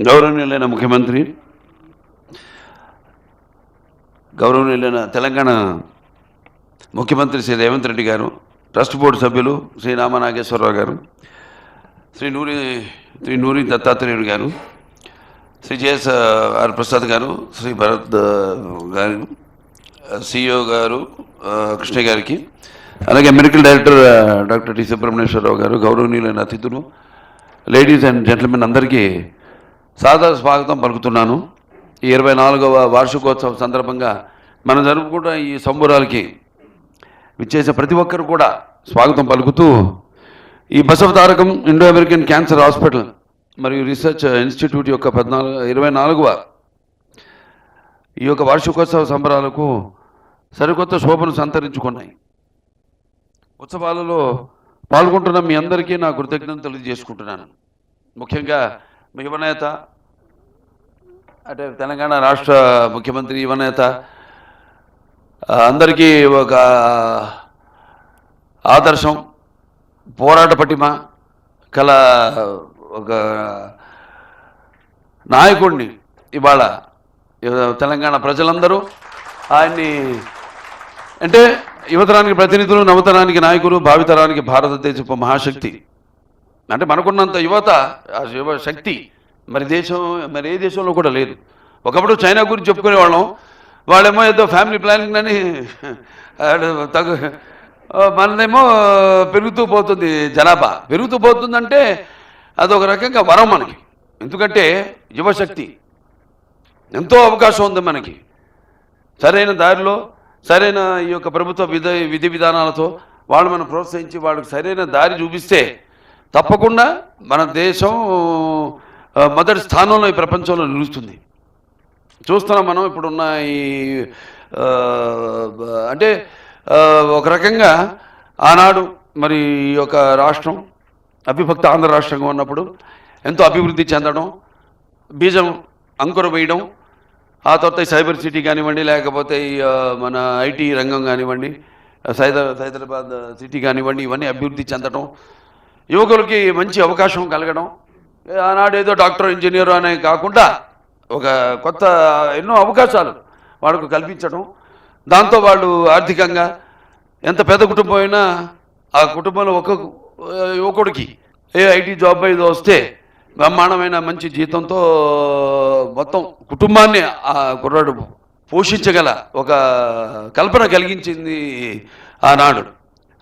గౌరవనీయులైన ముఖ్యమంత్రి, గౌరవనీయులైన తెలంగాణ ముఖ్యమంత్రి శ్రీ రేవంత్ రెడ్డి గారు, ట్రస్ట్ బోర్డు సభ్యులు శ్రీ రామ నాగేశ్వరరావు గారు, శ్రీ నూరి దత్తాత్రేయుడు గారు, శ్రీ జేఎస్ఆర్ ప్రసాద్ గారు, శ్రీ భరత్ గారు, సిఇఓ గారు కృష్ణ గారికి, అలాగే medical director doctor T Subrahmanyeswara Rao గారు, గౌరవనీయులైన అతిథులు, లేడీస్ అండ్ జెంట్మెన్ అందరికీ సాదర స్వాగతం పలుకుతున్నాను. ఈ 24వ వార్షికోత్సవం సందర్భంగా మనం జరుపుకుంటున్న ఈ సంబురాలకి విచ్చేసే ప్రతి ఒక్కరు కూడా స్వాగతం పలుకుతూ, ఈ Basava Tarakam Indo American cancer hospital మరియు రీసెర్చ్ ఇన్స్టిట్యూట్ యొక్క 24వ ఈ యొక్క వార్షికోత్సవ సంబరాలకు సరికొత్త శోభను సంతరించుకున్నాయి. ఉత్సవాలలో పాల్గొంటున్న మీ అందరికీ నా కృతజ్ఞతలు తెలియజేసుకుంటున్నాను. ముఖ్యంగా మీ యువనేత, అంటే తెలంగాణ రాష్ట్ర ముఖ్యమంత్రి యువనేత అందరికీ ఒక ఆదర్శం, పోరాట పటిమ కల ఒక నాయకుడిని ఇవాళ తెలంగాణ ప్రజలందరూ ఆయన్ని, అంటే యువతరానికి ప్రతినిధులు, నవతరానికి నాయకులు, భావితరానికి భారతదేశపు మహాశక్తి. అంటే మనకున్నంత యువత, యువ శక్తి మరి ఏ దేశంలో కూడా లేదు. ఒకప్పుడు చైనా గురించి చెప్పుకునేవాళ్ళం, వాళ్ళేమో ఏదో ఫ్యామిలీ ప్లానింగ్ అని మనదేమో పెరుగుతూ పోతుంది, జనాభా పెరుగుతూ పోతుందంటే అదొక రకంగా వరం మనకి. ఎందుకంటే యువశక్తి ఎంతో అవకాశం ఉంది మనకి. సరైన దారిలో, సరైన ఈ యొక్క ప్రభుత్వ విధి విధానాలతో వాళ్ళు మనం ప్రోత్సహించి వాళ్ళకి సరైన దారి చూపిస్తే తప్పకుండా మన దేశం మొదటి స్థానంలో ఈ ప్రపంచంలో నిలుస్తుంది. చూస్తున్నాం మనం ఇప్పుడున్న ఈ అంటే ఒక రకంగా ఆనాడు మరి ఈ యొక్క రాష్ట్రం అవిభక్త ఆంధ్ర రాష్ట్రంగా ఉన్నప్పుడు ఎంతో అభివృద్ధి చెందడం, బీజం అంకుర వేయడం, ఆ తర్వాత సైబర్ సిటీ కానివ్వండి, లేకపోతే మన ఐటీ రంగం కానివ్వండి, హైదరాబాద్ సిటీ కానివ్వండి, ఇవన్నీ అభివృద్ధి చెందడం, యువకులకి మంచి అవకాశం కలగడం, ఆనాడు ఏదో డాక్టర్ ఇంజనీర్ అనే కాకుండా ఒక కొత్త ఎన్నో అవకాశాలు వాళ్ళకు కల్పించడం, దాంతో వాళ్ళు ఆర్థికంగా ఎంత పెద్ద కుటుంబం అయినా ఆ కుటుంబంలో ఒక యువకుడికి ఏ ఐటీ జాబ్ ఏదో వస్తే బ్రహ్మాండమైన మంచి జీతంతో మొత్తం కుటుంబాన్ని ఆ కుర్రాడు పోషించగల ఒక కల్పన కలిగించింది ఆనాడు.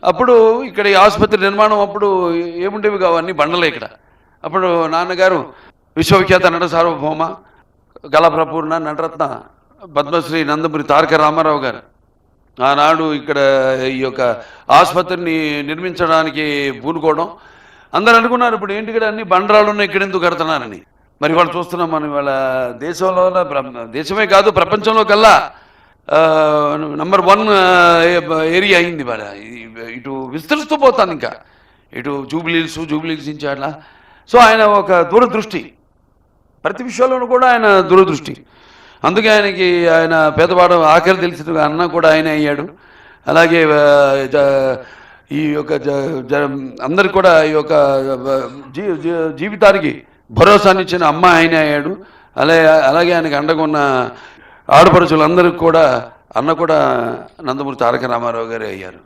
అప్పుడు ఇక్కడ ఈ ఆసుపత్రి నిర్మాణం అప్పుడు ఏముండేవి కావన్నీ బండలే ఇక్కడ. అప్పుడు నాన్నగారు విశ్వవిఖ్యాత నట సార్వభౌమ కళాప్రపూర్ణ నటరత్న పద్మశ్రీ నందమూరి తారక రామారావు గారు ఆనాడు ఇక్కడ ఈ యొక్క ఆసుపత్రిని నిర్మించడానికి పూనుకోవడం. అందరూ అనుకున్నారు ఇప్పుడు ఏంటి ఇక్కడ అన్ని బండరాళ్ళు ఉన్నాయి, ఇక్కడ ఎందుకు కడుతున్నారని. మరి వాళ్ళు చూస్తున్నాం మనం ఇవాళ దేశంలో, దేశమే కాదు ప్రపంచంలో కల్లా నంబర్ 1 ఏరియా అయింది ఇవాళ. ఇటు విస్తరిస్తూ పోతాను, ఇంకా ఇటు జూబ్లీహిల్స్ నుంచి అట్లా. సో ఆయన ఒక దూరదృష్టి, ప్రతి విషయంలోనూ కూడా ఆయన దూరదృష్టి. అందుకే ఆయన పేదవాడు ఆఖరి తెలిసిన అన్న కూడా ఆయన అయ్యాడు. అలాగే ఈ యొక్క అందరికి కూడా ఈ యొక్క జీవితానికి భరోసానిచ్చిన అమ్మ ఆయన అయ్యాడు. అలాగే ఆయనకు అండగా ఉన్న ఆడపడుచులందరికీ కూడా అన్న కూడా నందమూరి తారక రామారావు గారే అయ్యారు.